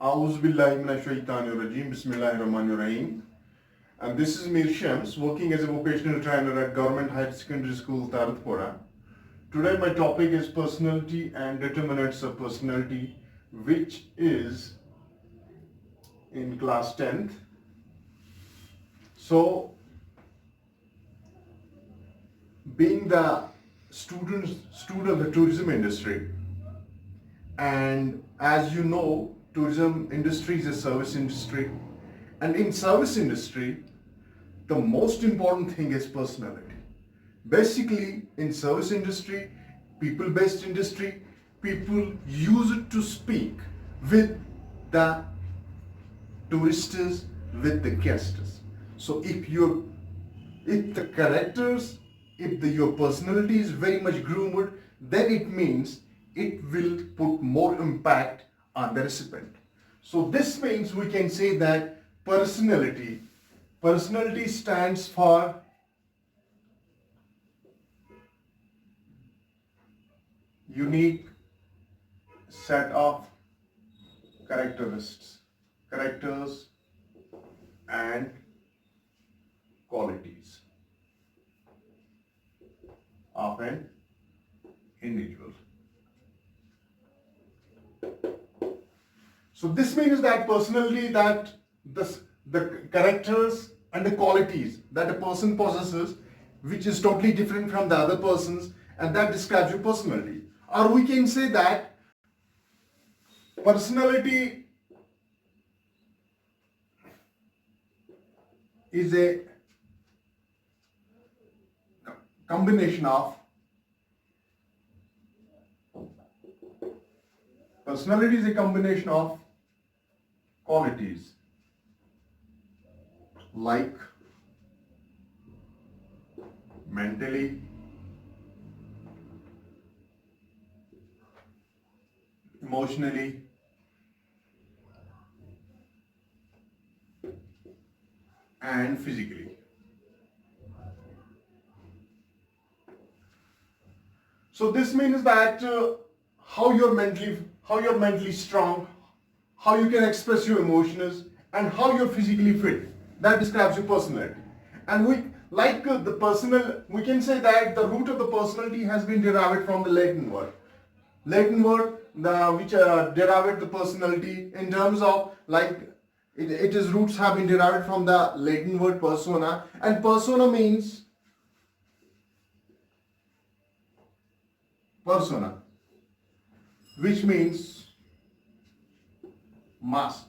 A'udhu billahi minash shaitanir rajim. Bismillahir rahmanir rahim. And this is Mir Shams, working as a vocational trainer at Government Higher Secondary School, TARATHPORA. Today my topic is personality and determinants of personality, which is in class 10th. So, being the student of the tourism industry, and as you know, tourism industry is a service industry, and in service industry the most important thing is personality. Basically, in service industry, people based industry, people use it to speak with the tourists, with the guests. So if the characters, your personality is very much groomed, then it means it will put more impact on the recipient. So this means we can say that personality stands for unique set of characters and qualities of an individual. So this means that personality, that the characters and the qualities that a person possesses, which is totally different from the other persons, and that describes your personality. Or we can say that personality is a combination of qualities like mentally, emotionally, and physically. So this means that how you're mentally strong, how you can express your emotions, and how you're physically fit. That describes your personality. And we can say that the root of the personality has been derived from the Latin word. Which derived the personality in terms of its roots have been derived from the Latin word persona, and persona means which means mask.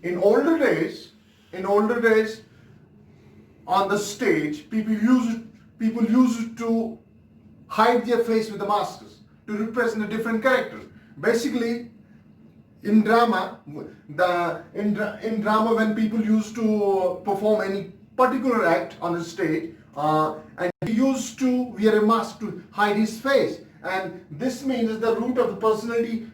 In older days, on the stage, people used to hide their face with the masks to represent a different character. Basically, in drama, when people used to perform any particular act on the stage, and he used to wear a mask to hide his face. And this means the root of the personality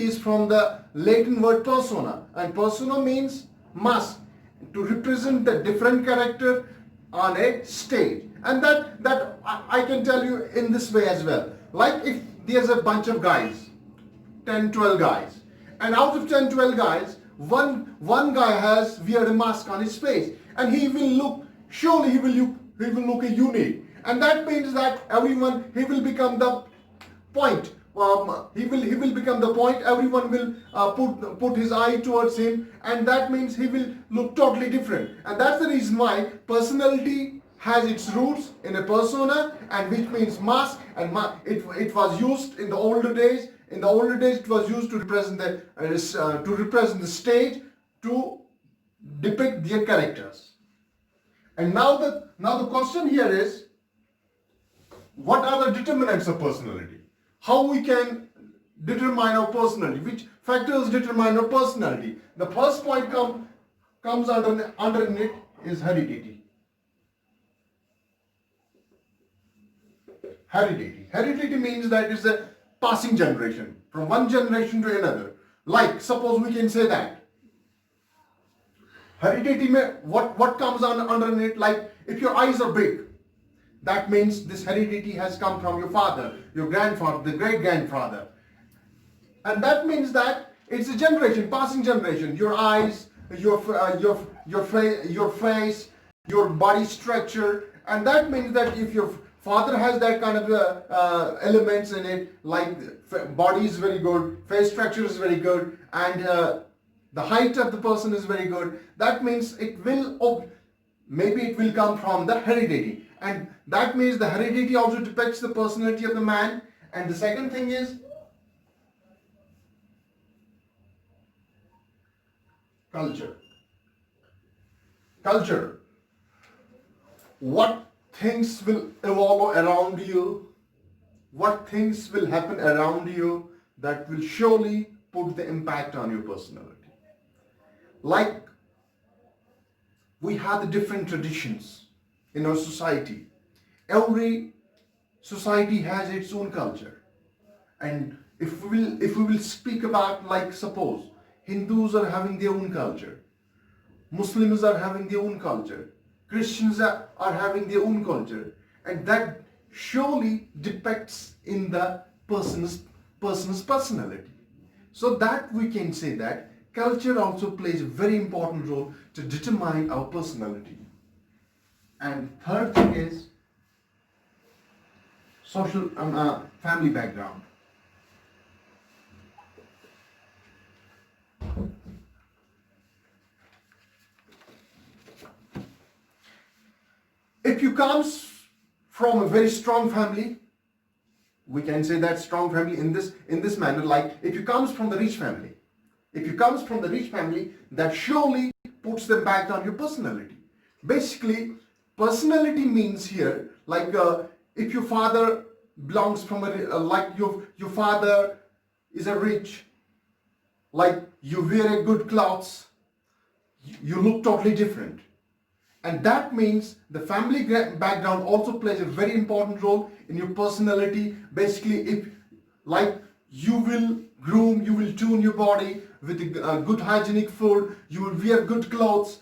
is from the Latin word persona, and persona means mask, to represent the different character on a stage. And that I can tell you in this way as well. Like if there's a bunch of guys, 10, 12 guys, and out of 10, 12 guys, one guy has wear a mask on his face, and he will look a unique. And that means that he will become the point. He will become the point. Everyone will put his eye towards him, and that means he will look totally different. And that's the reason why personality has its roots in a persona, and which means mask. And it was used in the older days. In the older days, it was used to represent the stage, to depict their characters. And now the question here is, what are the determinants of personality? How we can determine our personality? Which factors determine our personality? The first point comes under it is heredity. Heredity means that it's a passing generation, from one generation to another. Like, suppose we can say that heredity, what comes under it, like if your eyes are big, that means this heredity has come from your father, your grandfather, the great grandfather. And that means that it's a generation, passing generation. Your eyes, your face, your body structure, and that means that if your father has that kind of elements in it, like body is very good, face structure is very good, and the height of the person is very good, that means it will, maybe it will come from the heredity. And that means the heredity also depicts the personality of the man. And the second thing is culture. Culture. What things will evolve around you, what things will happen around you that will surely put the impact on your personality. Like we have the different traditions in our society. Every society has its own culture. And if we will speak about, like, suppose Hindus are having their own culture, Muslims are having their own culture, Christians are having their own culture, and that surely depicts in the person's personality. So that we can say that culture also plays a very important role to determine our personality. And third thing is social family background. If you comes from a very strong family, we can say that strong family in this manner, like if you comes from the rich family, that surely puts the impact on your personality. Basically, personality means here, like if your father belongs from like your father is a rich, like you wear a good clothes, you look totally different. And that means the family background also plays a very important role in your personality. Basically, if like you will groom, you will tune your body with good hygienic food, you will wear good clothes,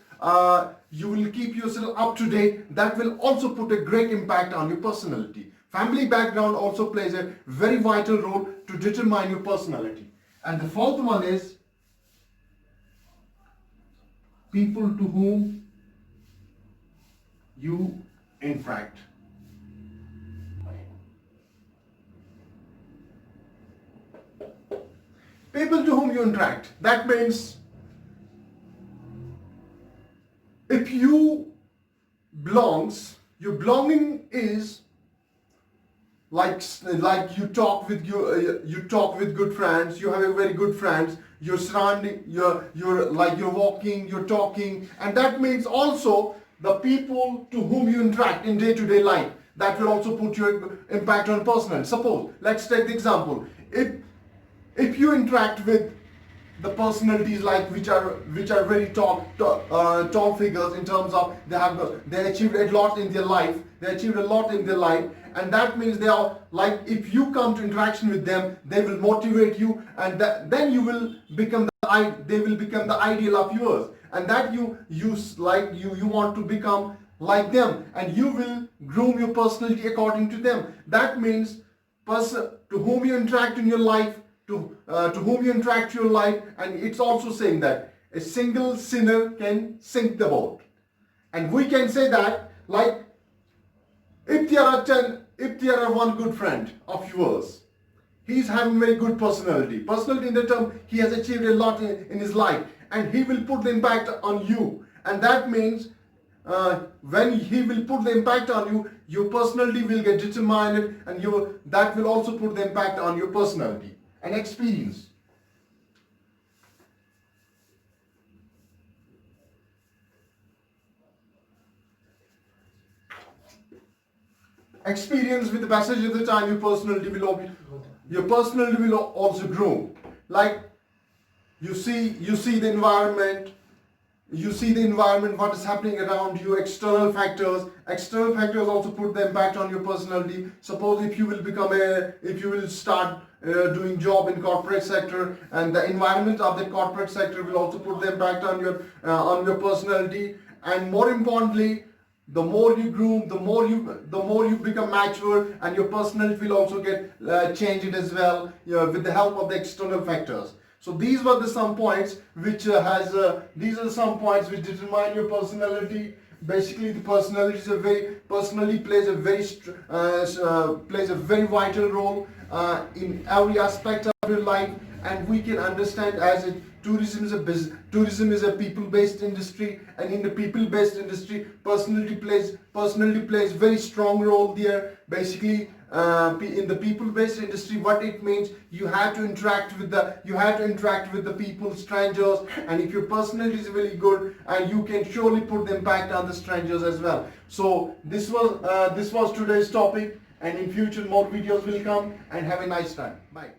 you will keep yourself up to date, that will also put a great impact on your personality. Family background also plays a very vital role to determine your personality. And the fourth one is people to whom you interact. People to whom you interact. That means if you belongs, your belonging is like you talk with good friends, you have a very good friends, you're surrounding, you're walking, you're talking, and that means also the people to whom you interact in day-to-day life, that will also put your impact on personality. Suppose, let's take the example. If you interact with the personalities like which are very tall figures in terms of they achieved a lot in their life, and that means they are like, if you come to interaction with them, they will motivate you, and then you will become they will become the ideal of yours, and that you want to become like them, and you will groom your personality according to them. That means person to whom you interact in your life, to whom you interact your life, and it's also saying that a single sinner can sink the boat. And we can say that, like, if there are one good friend of yours, he's having very good personality in the term he has achieved a lot in his life, and he will put the impact on you, and that means when he will put the impact on you, your personality will get determined, and that will also put the impact on your personality. And experience. Experience with the passage of the time, your personality will also grow. Like you see the environment, what is happening around you, external factors also put the impact on your personality. Suppose if you will start doing job in corporate sector, and the environment of the corporate sector will also put the impact on your personality. And more importantly, The more you groom, the more you become mature, and your personality will also get changed as well, with the help of the external factors. So these were the some points which these are some points which determine your personality. Basically, the personality is personally plays a very vital role in every aspect of your life, and we can understand as a tourism is a business. Tourism is a people-based industry, and in the people-based industry, personality plays very strong role there. Basically, in the people-based industry, what it means, you have to interact with the people, strangers, and if your personality is really good, and you can surely put the impact on the strangers as well. So this was today's topic, and in future more videos will come. And have a nice time. Bye.